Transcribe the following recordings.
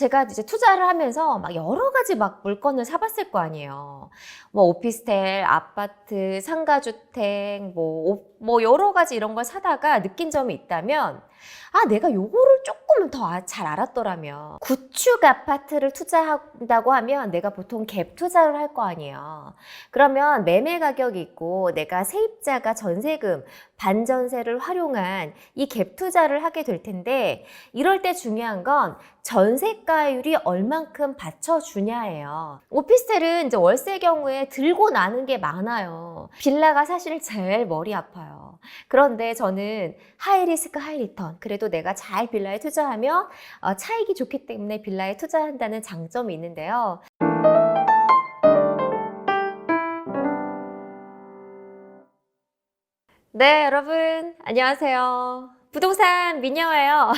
제가 이제 투자를 하면서 막 여러 가지 막 물건을 사봤을 거 아니에요. 뭐 오피스텔, 아파트, 상가주택, 뭐 여러 가지 이런 걸 사다가 느낀 점이 있다면, 아, 내가 요거를 조금은 더 잘 알았더라면. 구축 아파트를 투자한다고 하면 내가 보통 갭 투자를 할 거 아니에요. 그러면 매매 가격이 있고 내가 세입자가 전세금, 반전세를 활용한 이 갭 투자를 하게 될 텐데, 이럴 때 중요한 건 전세가율이 얼만큼 받쳐주냐예요. 오피스텔은 이제 월세 경우에 들고 나는 게 많아요. 빌라가 사실 제일 머리 아파요. 그런데 저는 하이 리스크 하이 리턴, 그래도 내가 잘 빌라에 투자하면 차익이 좋기 때문에 빌라에 투자한다는 장점이 있는데요. 네, 여러분 안녕하세요. 부동산 미녀예요.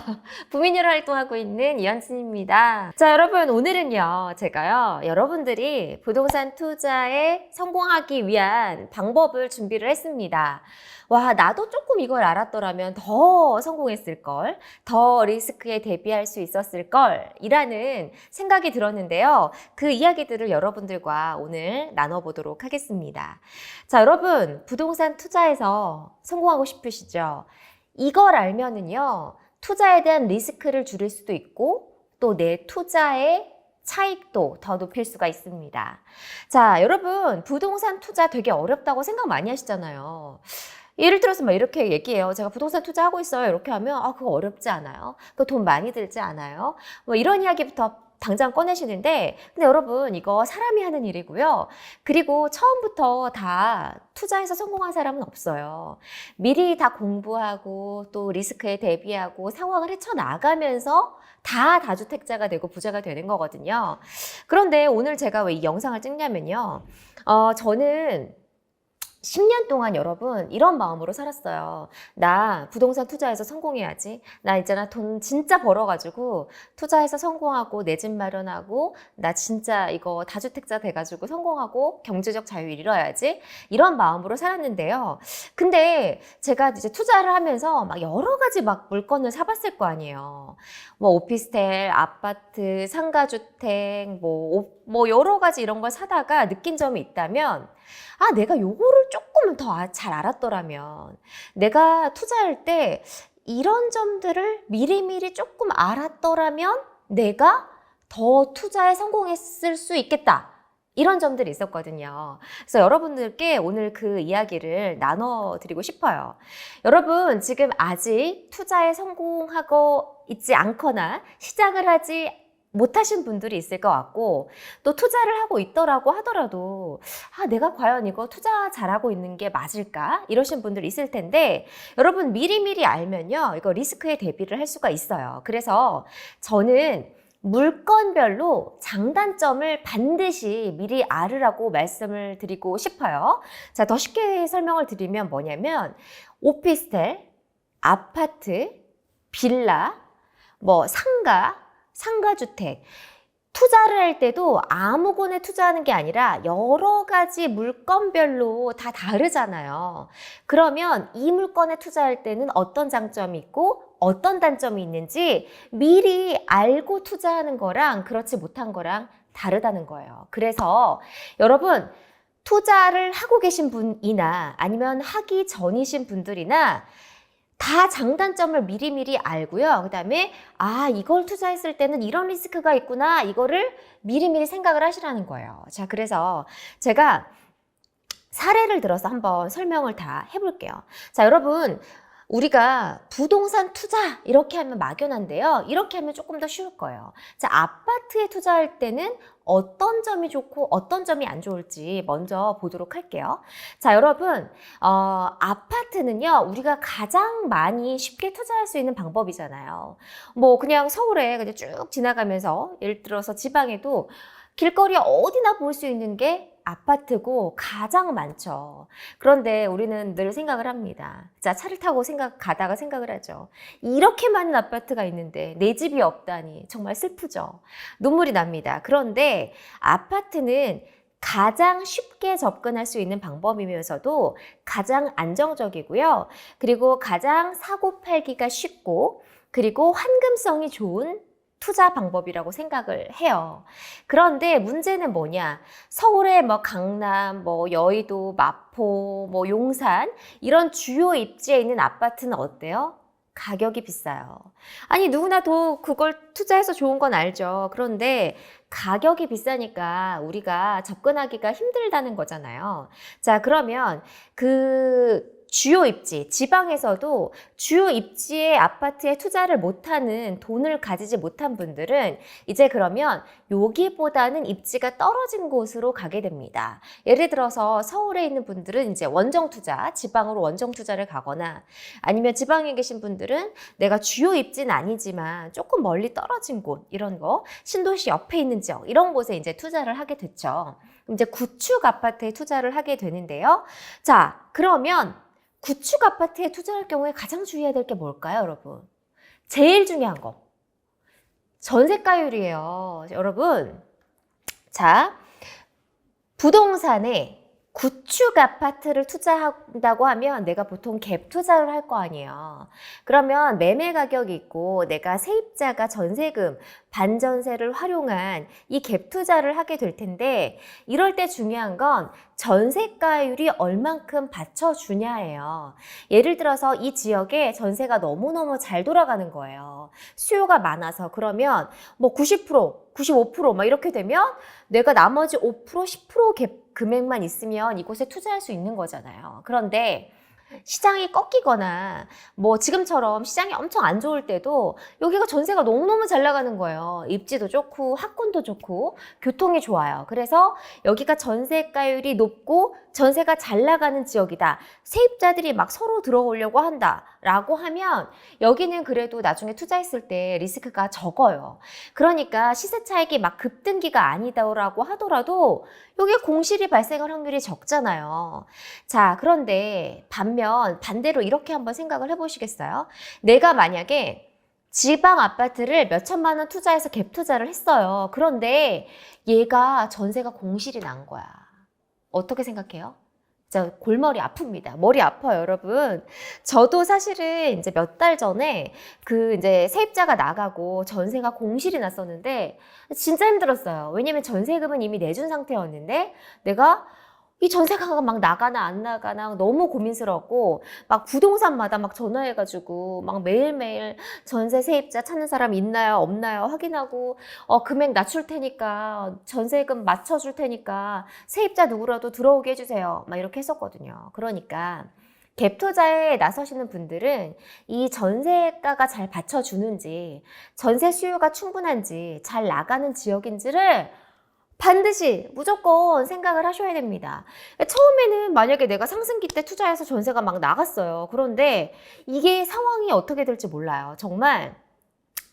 부미녀로 활동하고 있는 이현진입니다. 자, 여러분 오늘은요, 제가요, 여러분들이 부동산 투자에 성공하기 위한 방법을 준비를 했습니다. 와, 나도 조금 이걸 알았더라면 더 성공했을걸, 더 리스크에 대비할 수 있었을걸, 이라는 생각이 들었는데요. 그 이야기들을 여러분들과 오늘 나눠보도록 하겠습니다. 자, 여러분, 부동산 투자에서 성공하고 싶으시죠? 이걸 알면은요, 투자에 대한 리스크를 줄일 수도 있고, 또 내 투자의 차익도 더 높일 수가 있습니다. 자, 여러분, 부동산 투자 되게 어렵다고 생각 많이 하시잖아요. 예를 들어서 막 이렇게 얘기해요. 제가 부동산 투자하고 있어요. 이렇게 하면, 아, 그거 어렵지 않아요? 그거 돈 많이 들지 않아요? 뭐 이런 이야기부터 당장 꺼내시는데, 근데 여러분, 이거 사람이 하는 일이고요. 그리고 처음부터 다 투자해서 성공한 사람은 없어요. 미리 다 공부하고 또 리스크에 대비하고 상황을 헤쳐나가면서 다 다주택자가 되고 부자가 되는 거거든요. 그런데 오늘 제가 왜 이 영상을 찍냐면요. 저는 10년 동안 여러분 이런 마음으로 살았어요. 나 부동산 투자해서 성공해야지. 나 있잖아, 돈 진짜 벌어가지고 투자해서 성공하고 내 집 마련하고 나 진짜 이거 다주택자 돼가지고 성공하고 경제적 자유 이뤄야지. 이런 마음으로 살았는데요. 근데 제가 이제 투자를 하면서 막 여러 가지 막 물건을 사봤을 거 아니에요. 뭐 오피스텔, 아파트, 상가주택, 뭐 여러 가지 이런 걸 사다가 느낀 점이 있다면, 아, 내가 요거를 조금은 더 잘 알았더라면, 내가 투자할 때 이런 점들을 미리미리 조금 알았더라면 내가 더 투자에 성공했을 수 있겠다. 이런 점들이 있었거든요. 그래서 여러분들께 오늘 그 이야기를 나눠드리고 싶어요. 여러분, 지금 아직 투자에 성공하고 있지 않거나 시작을 하지 못하신 분들이 있을 것 같고, 또 투자를 하고 있더라고 하더라도, 아, 내가 과연 이거 투자 잘하고 있는 게 맞을까? 이러신 분들 있을 텐데, 여러분 미리미리 알면요, 이거 리스크에 대비를 할 수가 있어요. 그래서 저는 물건별로 장단점을 반드시 미리 알으라고 말씀을 드리고 싶어요. 자, 더 쉽게 설명을 드리면 뭐냐면, 오피스텔, 아파트, 빌라, 뭐 상가주택, 투자를 할 때도 아무거나 투자하는 게 아니라 여러 가지 물건별로 다 다르잖아요. 그러면 이 물건에 투자할 때는 어떤 장점이 있고 어떤 단점이 있는지 미리 알고 투자하는 거랑 그렇지 못한 거랑 다르다는 거예요. 그래서 여러분, 투자를 하고 계신 분이나 아니면 하기 전이신 분들이나 다 장단점을 미리미리 알고요. 그 다음에 아, 이걸 투자했을 때는 이런 리스크가 있구나. 이거를 미리미리 생각을 하시라는 거예요. 자, 그래서 제가 사례를 들어서 한번 설명을 다 해볼게요. 자, 여러분, 우리가 부동산 투자 이렇게 하면 막연한데요. 이렇게 하면 조금 더 쉬울 거예요. 자, 아파트에 투자할 때는 어떤 점이 좋고 어떤 점이 안 좋을지 먼저 보도록 할게요. 자, 여러분, 아파트는요, 우리가 가장 많이 쉽게 투자할 수 있는 방법이잖아요. 뭐 그냥 서울에 그냥 쭉 지나가면서, 예를 들어서 지방에도 길거리에 어디나 볼 수 있는 게 아파트고 가장 많죠. 그런데 우리는 늘 생각을 합니다. 자, 차를 타고 가다가 생각을 하죠. 이렇게 많은 아파트가 있는데 내 집이 없다니 정말 슬프죠. 눈물이 납니다. 그런데 아파트는 가장 쉽게 접근할 수 있는 방법이면서도 가장 안정적이고요. 그리고 가장 사고 팔기가 쉽고, 그리고 환금성이 좋은 투자 방법이라고 생각을 해요. 그런데 문제는 뭐냐? 서울의 뭐 강남, 뭐 여의도, 마포, 뭐 용산 이런 주요 입지에 있는 아파트는 어때요? 가격이 비싸요. 아니 누구나 도 그걸 투자해서 좋은 건 알죠. 그런데 가격이 비싸니까 우리가 접근하기가 힘들다는 거잖아요. 자, 그러면 그 주요 입지, 지방에서도 주요 입지의 아파트에 투자를 못하는, 돈을 가지지 못한 분들은 이제 그러면 여기보다는 입지가 떨어진 곳으로 가게 됩니다. 예를 들어서 서울에 있는 분들은 이제 원정 투자, 지방으로 원정 투자를 가거나, 아니면 지방에 계신 분들은 내가 주요 입지는 아니지만 조금 멀리 떨어진 곳, 이런 거, 신도시 옆에 있는 지역, 이런 곳에 이제 투자를 하게 됐죠. 이제 구축 아파트에 투자를 하게 되는데요. 자, 그러면 구축 아파트에 투자할 경우에 가장 주의해야 될 게 뭘까요, 여러분? 제일 중요한 거. 전세가율이에요. 여러분. 자, 부동산에 구축 아파트를 투자한다고 하면 내가 보통 갭 투자를 할 거 아니에요. 그러면 매매 가격이 있고 내가 세입자가 전세금, 반전세를 활용한 이 갭 투자를 하게 될 텐데, 이럴 때 중요한 건 전세가율이 얼만큼 받쳐주냐예요. 예를 들어서 이 지역에 전세가 너무너무 잘 돌아가는 거예요. 수요가 많아서. 그러면 뭐 90%, 95% 이렇게 되면 내가 나머지 5%, 10% 갭 금액만 있으면 이곳에 투자할 수 있는 거잖아요. 그런데 시장이 꺾이거나 뭐 지금처럼 시장이 엄청 안 좋을 때도 여기가 전세가 너무너무 잘 나가는 거예요. 입지도 좋고 학군도 좋고 교통이 좋아요. 그래서 여기가 전세가율이 높고 전세가 잘 나가는 지역이다. 세입자들이 막 서로 들어오려고 한다라고 하면 여기는 그래도 나중에 투자했을 때 리스크가 적어요. 그러니까 시세 차익이 막 급등기가 아니다라고 하더라도 여기에 공실이 발생할 확률이 적잖아요. 자, 그런데 반대로 이렇게 한번 생각을 해보시겠어요? 내가 만약에 지방 아파트를 몇 천만 원 투자해서 갭 투자를 했어요. 그런데 얘가 전세가 공실이 난 거야. 어떻게 생각해요? 진짜 골머리 아픕니다. 머리 아파요, 여러분. 저도 사실은 이제 몇 달 전에 이제 세입자가 나가고 전세가 공실이 났었는데 진짜 힘들었어요. 왜냐면 전세금은 이미 내준 상태였는데 내가 이 전세가 막 나가나 안 나가나 너무 고민스러웠고, 막 부동산마다 막 전화해가지고 막 매일매일 전세 세입자 찾는 사람 있나요 없나요 확인하고, 금액 낮출 테니까 전세금 맞춰줄 테니까 세입자 누구라도 들어오게 해주세요 막 이렇게 했었거든요. 그러니까 갭 투자에 나서시는 분들은 이 전세가가 잘 받쳐주는지, 전세 수요가 충분한지, 잘 나가는 지역인지를 반드시 무조건 생각을 하셔야 됩니다. 처음에는 만약에 내가 상승기 때 투자해서 전세가 막 나갔어요. 그런데 이게 상황이 어떻게 될지 몰라요. 정말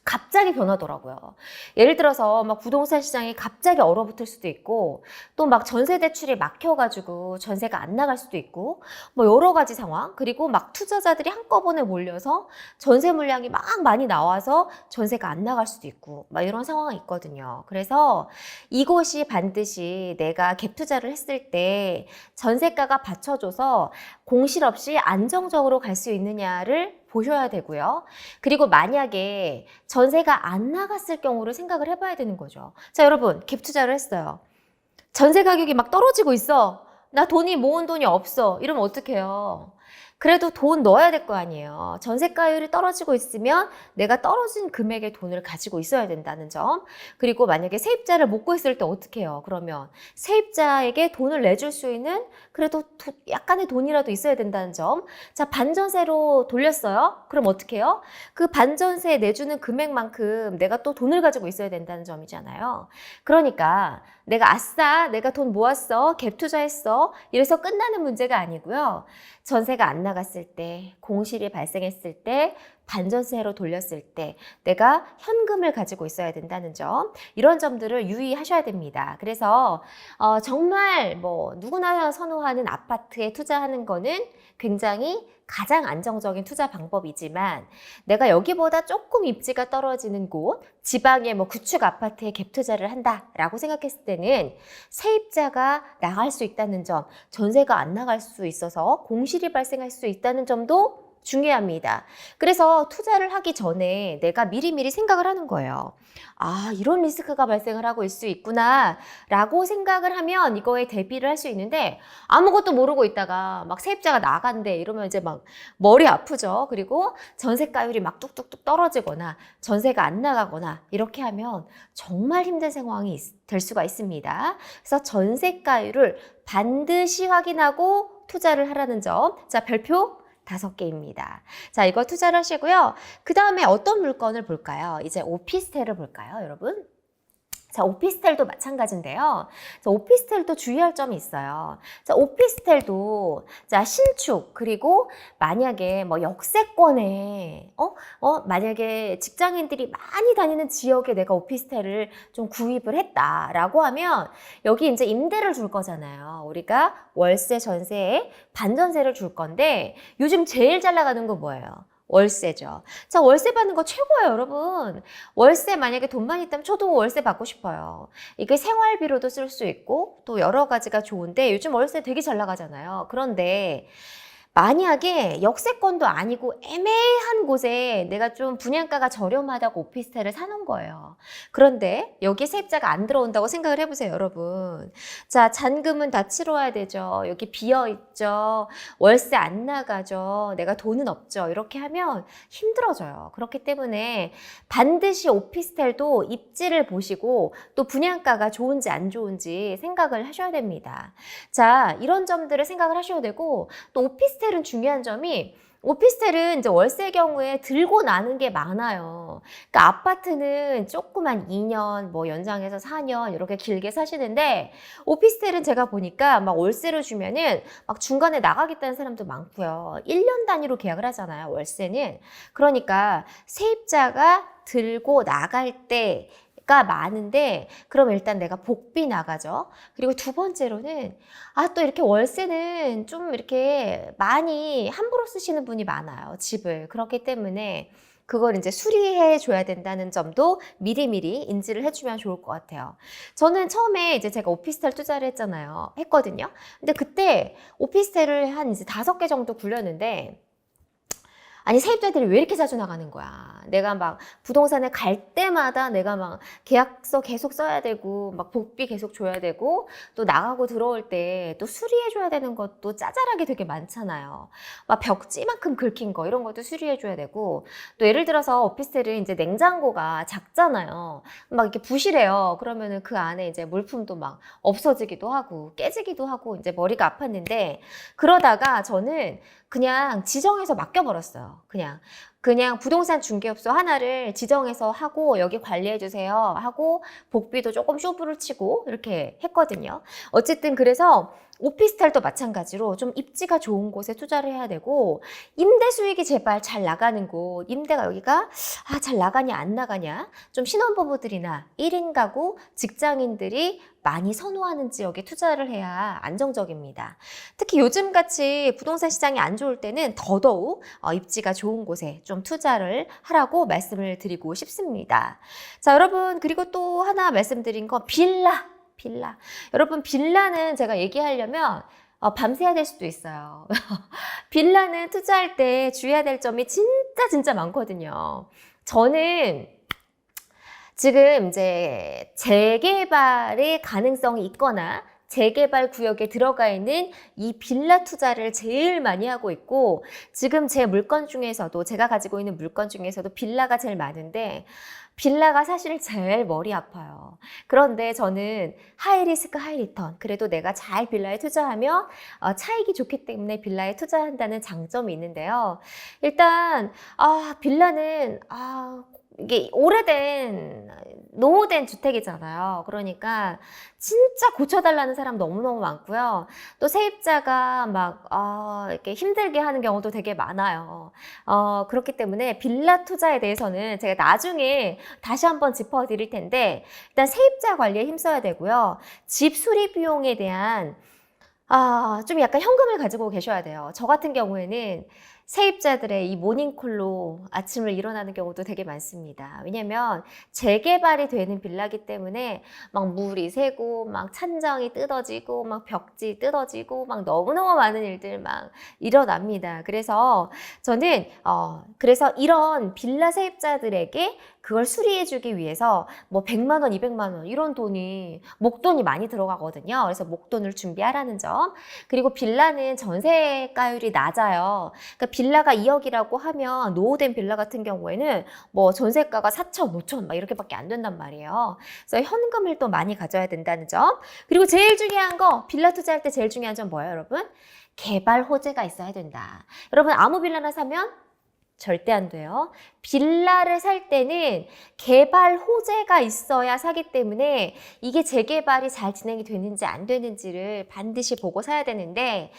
갑자기 변하더라고요. 예를 들어서 막 부동산 시장이 갑자기 얼어붙을 수도 있고, 또 막 전세 대출이 막혀가지고 전세가 안 나갈 수도 있고, 뭐 여러 가지 상황, 그리고 막 투자자들이 한꺼번에 몰려서 전세 물량이 막 많이 나와서 전세가 안 나갈 수도 있고, 막 이런 상황이 있거든요. 그래서 이곳이 반드시 내가 갭 투자를 했을 때 전세가가 받쳐줘서 공실 없이 안정적으로 갈 수 있느냐를 보셔야 되고요. 그리고 만약에 전세가 안 나갔을 경우를 생각을 해봐야 되는 거죠. 자, 여러분, 갭 투자를 했어요. 전세 가격이 막 떨어지고 있어. 나 모은 돈이 없어. 이러면 어떡해요? 그래도 돈 넣어야 될 거 아니에요. 전세가율이 떨어지고 있으면 내가 떨어진 금액의 돈을 가지고 있어야 된다는 점. 그리고 만약에 세입자를 못 구했을 때 어떻게 해요? 그러면 세입자에게 돈을 내줄 수 있는 그래도 약간의 돈이라도 있어야 된다는 점. 자, 반전세로 돌렸어요? 그럼 어떻게 해요? 그 반전세 내주는 금액만큼 내가 또 돈을 가지고 있어야 된다는 점이잖아요. 그러니까 내가 돈 모았어, 갭 투자했어, 이래서 끝나는 문제가 아니고요. 전세가 안 나갔을 때, 공실이 발생했을 때, 반전세로 돌렸을 때 내가 현금을 가지고 있어야 된다는 점, 이런 점들을 유의하셔야 됩니다. 그래서 정말 뭐 누구나 선호하는 아파트에 투자하는 거는 굉장히 가장 안정적인 투자 방법이지만, 내가 여기보다 조금 입지가 떨어지는 곳, 지방의 뭐 구축 아파트에 갭 투자를 한다라고 생각했을 때는 세입자가 나갈 수 있다는 점, 전세가 안 나갈 수 있어서 공실이 발생할 수 있다는 점도 중요합니다. 그래서 투자를 하기 전에 내가 미리미리 생각을 하는 거예요. 아, 이런 리스크가 발생을 하고 있을 수 있구나 라고 생각을 하면 이거에 대비를 할 수 있는데 아무것도 모르고 있다가 막 세입자가 나간대 이러면 이제 막 머리 아프죠. 그리고 전세가율이 막 뚝뚝뚝 떨어지거나 전세가 안 나가거나 이렇게 하면 정말 힘든 상황이 될 수가 있습니다. 그래서 전세가율을 반드시 확인하고 투자를 하라는 점. 자, 별표 5개입니다. 자, 이거 투자를 하시고요. 그 다음에 어떤 물건을 볼까요? 이제 오피스텔을 볼까요, 여러분? 자, 오피스텔도 마찬가지인데요. 자, 오피스텔도 주의할 점이 있어요. 자, 오피스텔도 자, 신축 그리고 만약에 뭐 역세권에 만약에 직장인들이 많이 다니는 지역에 내가 오피스텔을 좀 구입을 했다라고 하면 여기 이제 임대를 줄 거잖아요. 우리가 월세 전세에 반전세를 줄 건데 요즘 제일 잘 나가는 거 뭐예요? 월세죠. 자, 월세 받는 거 최고예요, 여러분. 월세 만약에 돈만 있다면 저도 월세 받고 싶어요. 이게 생활비로도 쓸 수 있고 또 여러 가지가 좋은데 요즘 월세 되게 잘 나가잖아요. 그런데 만약에 역세권도 아니고 애매한 곳에 내가 좀 분양가가 저렴하다고 오피스텔을 사놓은 거예요. 그런데 여기에 세입자가 안 들어온다고 생각을 해보세요, 여러분. 자, 잔금은 다 치러야 되죠. 여기 비어있죠. 월세 안 나가죠. 내가 돈은 없죠. 이렇게 하면 힘들어져요. 그렇기 때문에 반드시 오피스텔도 입지를 보시고 또 분양가가 좋은지 안 좋은지 생각을 하셔야 됩니다. 자, 이런 점들을 생각을 하셔야 되고 또 오피스텔은 중요한 점이 오피스텔은 이제 월세 경우에 들고 나는 게 많아요. 그러니까 아파트는 조그만 2년, 뭐 연장해서 4년 이렇게 길게 사시는데 오피스텔은 제가 보니까 막 월세를 주면은 막 중간에 나가겠다는 사람도 많고요. 1년 단위로 계약을 하잖아요, 월세는. 그러니까 세입자가 들고 나갈 때 가 많은데 그럼 일단 내가 복비 나가죠. 그리고 두 번째로는 또 이렇게 월세는 좀 이렇게 많이 함부로 쓰시는 분이 많아요, 집을. 그렇기 때문에 그걸 이제 수리해 줘야 된다는 점도 미리미리 인지를 해주면 좋을 것 같아요. 저는 처음에 이제 제가 오피스텔 투자를 했거든요. 근데 그때 오피스텔을 한 이제 5개 정도 굴렸는데 아니 세입자들이 왜 이렇게 자주 나가는 거야. 내가 막 부동산에 갈 때마다 내가 막 계약서 계속 써야 되고 막 복비 계속 줘야 되고 또 나가고 들어올 때 또 수리해 줘야 되는 것도 짜잘하게 되게 많잖아요. 막 벽지만큼 긁힌 거 이런 것도 수리해 줘야 되고 또 예를 들어서 오피스텔은 이제 냉장고가 작잖아요. 막 이렇게 부실해요. 그러면은 그 안에 이제 물품도 막 없어지기도 하고 깨지기도 하고 이제 머리가 아팠는데 그러다가 저는 그냥 지정해서 맡겨버렸어요. 그냥 부동산 중개업소 하나를 지정해서 하고 여기 관리해주세요 하고 복비도 조금 쇼부를 치고 이렇게 했거든요. 어쨌든 그래서 오피스텔도 마찬가지로 좀 입지가 좋은 곳에 투자를 해야 되고 임대 수익이 제발 잘 나가는 곳, 임대가 여기가 잘 나가냐 안 나가냐 좀 신혼부부들이나 1인 가구 직장인들이 많이 선호하는 지역에 투자를 해야 안정적입니다. 특히 요즘같이 부동산 시장이 안 좋을 때는 더더욱 입지가 좋은 곳에 좀 투자를 하라고 말씀을 드리고 싶습니다. 자, 여러분 그리고 또 하나 말씀드린 건 빌라. 여러분 빌라는 제가 얘기하려면 밤새야 될 수도 있어요. 빌라는 투자할 때 주의해야 될 점이 진짜 많거든요. 저는 지금 이제 재개발의 가능성이 있거나 재개발 구역에 들어가 있는 이 빌라 투자를 제일 많이 하고 있고 지금 제 물건 중에서도 제가 가지고 있는 물건 중에서도 빌라가 제일 많은데 빌라가 사실 제일 머리 아파요. 그런데 저는 하이 리스크 하이 리턴 그래도 내가 잘 빌라에 투자하면 차익이 좋기 때문에 빌라에 투자한다는 장점이 있는데요. 일단 빌라는 이게 오래된 노후된 주택이잖아요. 그러니까 진짜 고쳐달라는 사람 너무너무 많고요. 또 세입자가 막 이렇게 힘들게 하는 경우도 되게 많아요. 그렇기 때문에 빌라 투자에 대해서는 제가 나중에 다시 한번 짚어드릴 텐데 일단 세입자 관리에 힘써야 되고요. 집 수리 비용에 대한 좀 약간 현금을 가지고 계셔야 돼요. 저 같은 경우에는 세입자들의 이 모닝콜로 아침을 일어나는 경우도 되게 많습니다. 왜냐면 재개발이 되는 빌라기 때문에 막 물이 새고 막 찬장이 뜯어지고 막 벽지 뜯어지고 막 너무너무 많은 일들 막 일어납니다. 그래서 저는 그래서 이런 빌라 세입자들에게 그걸 수리해주기 위해서 뭐 100만 원, 200만 원 이런 돈이 목돈이 많이 들어가거든요. 그래서 목돈을 준비하라는 점. 그리고 빌라는 전세가율이 낮아요. 그러니까 빌라가 2억이라고 하면 노후된 빌라 같은 경우에는 뭐 전세가가 4천, 5천 막 이렇게밖에 안 된단 말이에요. 그래서 현금을 또 많이 가져야 된다는 점. 그리고 제일 중요한 거 빌라 투자할 때 제일 중요한 점 뭐예요, 여러분? 개발 호재가 있어야 된다. 여러분 아무 빌라나 사면 절대 안 돼요. 빌라를 살 때는 개발 호재가 있어야 사기 때문에 이게 재개발이 잘 진행이 되는지 안 되는지를 반드시 보고 사야 되는데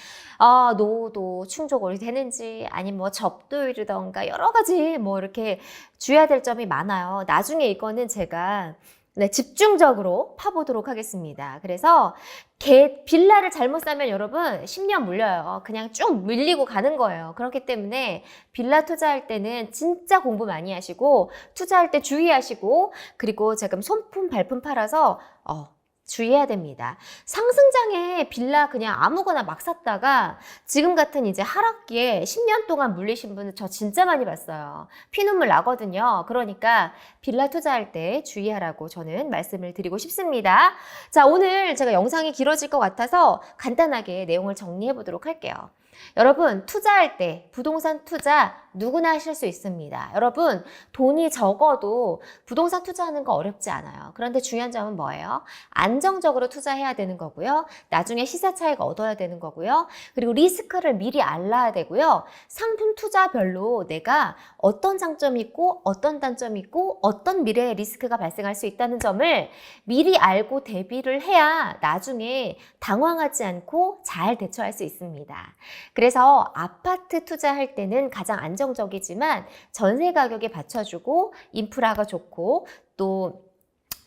노후도 충족이 되는지 아니면 뭐 접도율이던가 여러 가지 뭐 이렇게 주의해야 될 점이 많아요. 나중에 이거는 제가 집중적으로 파보도록 하겠습니다. 그래서 빌라를 잘못 사면 여러분 10년 물려요. 그냥 쭉 밀리고 가는 거예요. 그렇기 때문에 빌라 투자할 때는 진짜 공부 많이 하시고 투자할 때 주의하시고 그리고 지금 손품 발품 팔아서 주의해야 됩니다. 상승장에 빌라 그냥 아무거나 막 샀다가 지금 같은 이제 하락기에 10년 동안 물리신 분은 저 진짜 많이 봤어요. 피눈물 나거든요. 그러니까 빌라 투자할 때 주의하라고 저는 말씀을 드리고 싶습니다. 자, 오늘 제가 영상이 길어질 것 같아서 간단하게 내용을 정리해 보도록 할게요. 여러분 투자할 때 부동산 투자 누구나 하실 수 있습니다. 여러분 돈이 적어도 부동산 투자하는 거 어렵지 않아요. 그런데 중요한 점은 뭐예요? 안정적으로 투자해야 되는 거고요. 나중에 시세 차익 얻어야 되는 거고요. 그리고 리스크를 미리 알아야 되고요. 상품 투자별로 내가 어떤 장점이 있고 어떤 단점이 있고 어떤 미래의 리스크가 발생할 수 있다는 점을 미리 알고 대비를 해야 나중에 당황하지 않고 잘 대처할 수 있습니다. 그래서 아파트 투자할 때는 가장 안정적이지만 전세 가격에 받쳐주고 인프라가 좋고 또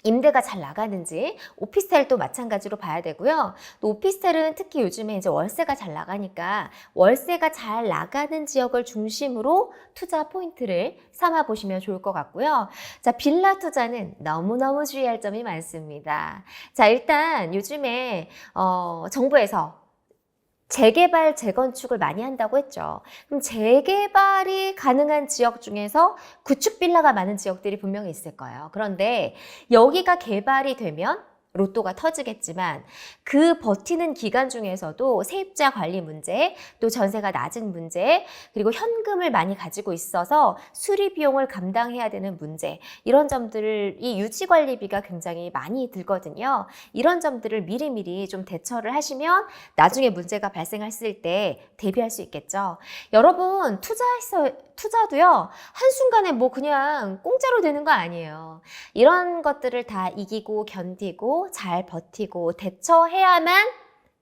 임대가 잘 나가는지 오피스텔도 마찬가지로 봐야 되고요. 또 오피스텔은 특히 요즘에 이제 월세가 잘 나가니까 월세가 잘 나가는 지역을 중심으로 투자 포인트를 삼아 보시면 좋을 것 같고요. 자, 빌라 투자는 너무너무 주의할 점이 많습니다. 자, 일단 요즘에 정부에서 재개발, 재건축을 많이 한다고 했죠. 그럼 재개발이 가능한 지역 중에서 구축 빌라가 많은 지역들이 분명히 있을 거예요. 그런데 여기가 개발이 되면 로또가 터지겠지만 그 버티는 기간 중에서도 세입자 관리 문제, 또 전세가 낮은 문제, 그리고 현금을 많이 가지고 있어서 수리 비용을 감당해야 되는 문제, 이런 점들이 유지 관리비가 굉장히 많이 들거든요. 이런 점들을 미리미리 좀 대처를 하시면 나중에 문제가 발생했을 때 대비할 수 있겠죠. 여러분 투자도요 한순간에 뭐 그냥 공짜로 되는 거 아니에요. 이런 것들을 다 이기고 견디고 잘 버티고 대처해야만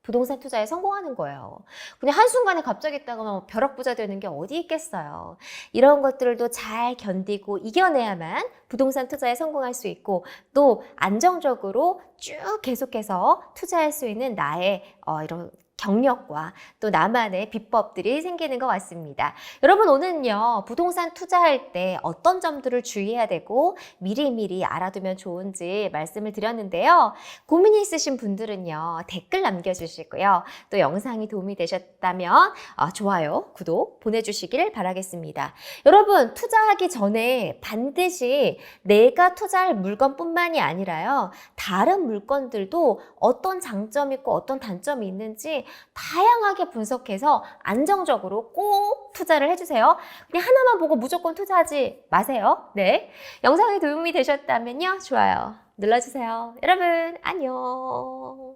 부동산 투자에 성공하는 거예요. 그냥 한순간에 갑자기 있다가 벼락부자 되는 게 어디 있겠어요. 이런 것들도 잘 견디고 이겨내야만 부동산 투자에 성공할 수 있고 또 안정적으로 쭉 계속해서 투자할 수 있는 나의 이런 경력과 또 나만의 비법들이 생기는 것 같습니다. 여러분 오늘은요 부동산 투자할 때 어떤 점들을 주의해야 되고 미리미리 알아두면 좋은지 말씀을 드렸는데요. 고민이 있으신 분들은요 댓글 남겨주시고요. 또 영상이 도움이 되셨다면 좋아요, 구독 보내주시길 바라겠습니다. 여러분 투자하기 전에 반드시 내가 투자할 물건뿐만이 아니라요 다른 물건들도 어떤 장점이 있고 어떤 단점이 있는지 다양하게 분석해서 안정적으로 꼭 투자를 해주세요. 그냥 하나만 보고 무조건 투자하지 마세요. 네, 영상이 도움이 되셨다면요 좋아요 눌러주세요. 여러분 안녕.